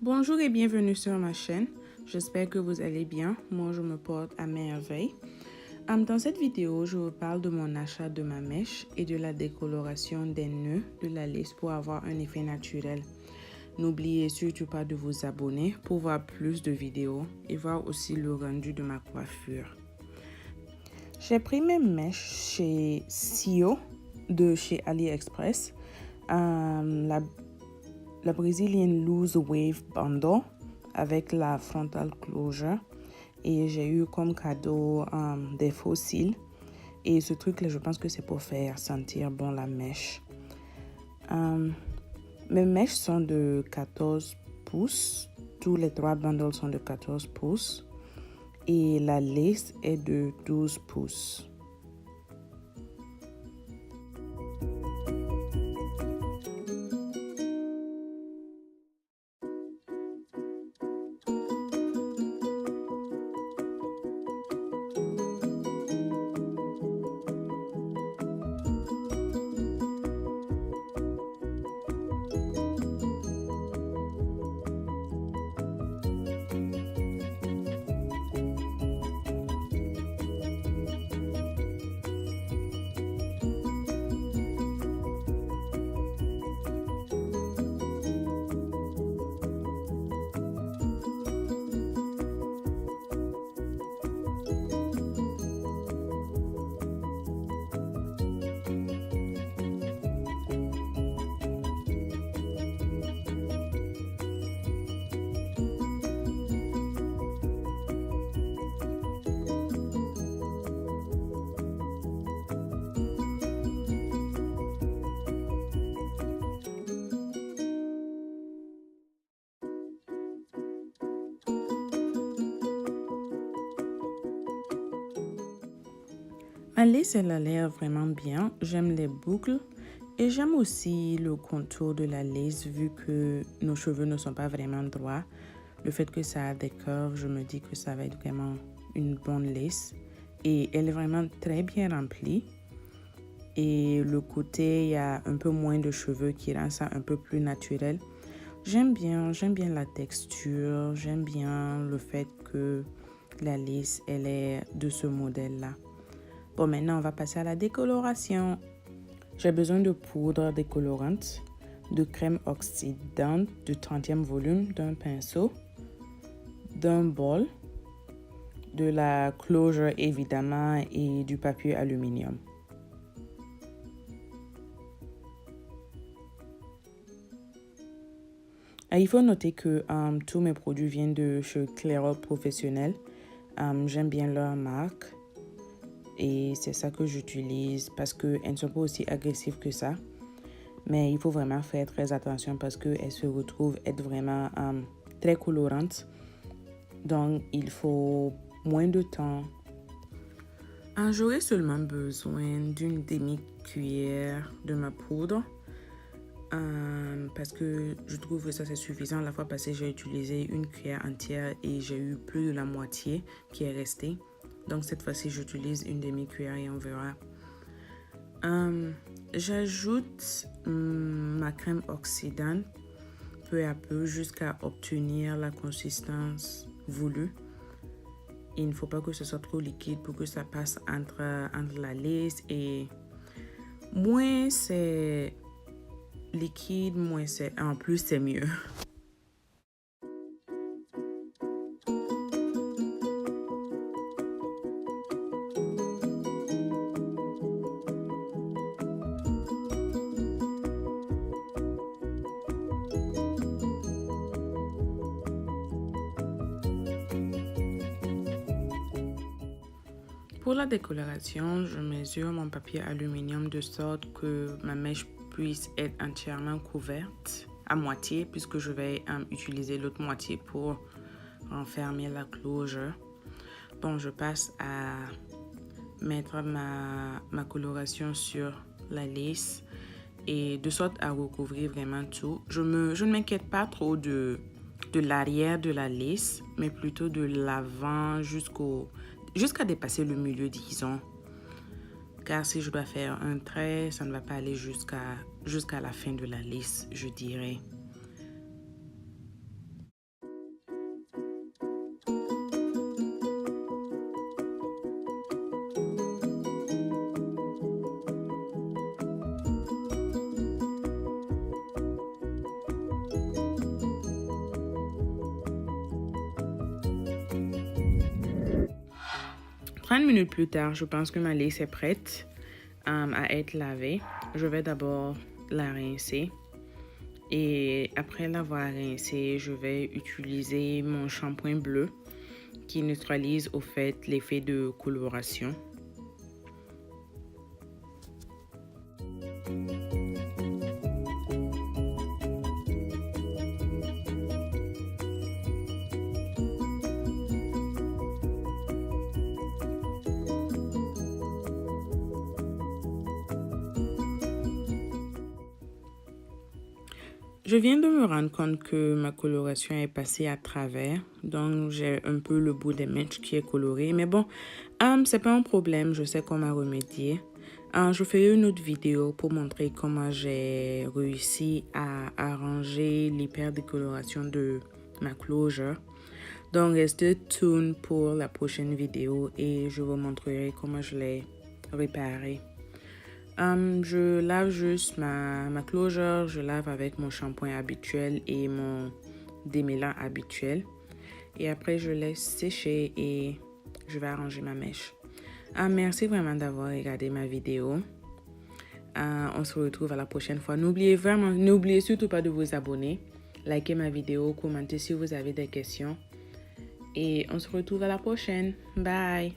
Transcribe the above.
Bonjour et bienvenue sur ma chaîne. J'espère que vous allez bien. Moi, je me porte à merveille. Dans cette vidéo, je vous parle de mon achat de ma mèche et de la décoloration des nœuds de la lisse pour avoir un effet naturel. N'oubliez surtout pas de vous abonner pour voir plus de vidéos et voir aussi le rendu de ma coiffure. J'ai pris mes mèches chez Sio de chez AliExpress. La Brazilian Loose Wave Bundle avec la frontal closure. Et j'ai eu comme cadeau des fossiles. Et ce truc-là, je pense que c'est pour faire sentir bon la mèche. Mes mèches sont de 14 pouces. Tous les 3 bundles sont de 14 pouces. Et la lace est de 12 pouces. Ma lace, elle a l'air vraiment bien. J'aime les boucles et j'aime aussi le contour de la lace vu que nos cheveux ne sont pas vraiment droits. Le fait que ça a des curves, je me dis que ça va être vraiment une bonne lace. Et elle est vraiment très bien remplie. Et le côté, il y a un peu moins de cheveux qui rend ça un peu plus naturel. J'aime bien la texture. J'aime bien le fait que la lace, elle est de ce modèle-là. Bon, maintenant, on va passer à la décoloration. J'ai besoin de poudre décolorante, de crème oxydante de 30e volume, d'un pinceau, d'un bol, de la closure évidemment et du papier aluminium. Il faut noter que tous mes produits viennent de chez Clairol Professionnel. J'aime bien leur marque. Et c'est ça que j'utilise parce qu'elles ne sont pas aussi agressives que ça. Mais il faut vraiment faire très attention parce qu'elles se retrouvent être vraiment très colorantes. Donc, il faut moins de temps. J'aurai seulement besoin d'une demi-cuillère de ma poudre. Parce que je trouve que ça c'est suffisant. La fois passée, j'ai utilisé une cuillère entière et j'ai eu plus de la moitié qui est restée. Donc cette fois-ci, j'utilise une demi-cuillère et on verra. J'ajoute ma crème oxydante peu à peu jusqu'à obtenir la consistance voulue. Il ne faut pas que ce soit trop liquide pour que ça passe entre la lace et moins c'est liquide, moins c'est en plus c'est mieux. Pour la décoloration, je mesure mon papier aluminium de sorte que ma mèche puisse être entièrement couverte à moitié puisque je vais utiliser l'autre moitié pour renfermer la closure. Bon, je passe à mettre ma coloration sur la lace et de sorte à recouvrir vraiment tout. Je ne m'inquiète pas trop de l'arrière de la lace, mais plutôt de l'avant jusqu'à dépasser le milieu, disons. Car si je dois faire un trait, ça ne va pas aller jusqu'à la fin de la lace, je dirais. 30 minutes plus tard, je pense que ma lace est prête à être lavée. Je vais d'abord la rincer. Et après l'avoir rincée, je vais utiliser mon shampoing bleu qui neutralise au fait l'effet de coloration. Je viens de me rendre compte que ma coloration est passée à travers, donc j'ai un peu le bout des mèches qui est coloré, mais bon, c'est pas un problème, je sais comment remédier. Je ferai une autre vidéo pour montrer comment j'ai réussi à arranger l'hyperdécoloration de ma closure. Donc restez tuned pour la prochaine vidéo et je vous montrerai comment je l'ai réparé. Je lave juste ma closure, je lave avec mon shampoing habituel et mon démêlant habituel. Et après, je laisse sécher et je vais arranger ma mèche. Merci vraiment d'avoir regardé ma vidéo. On se retrouve à la prochaine fois. N'oubliez surtout pas de vous abonner, liker ma vidéo, commenter si vous avez des questions. Et on se retrouve à la prochaine. Bye!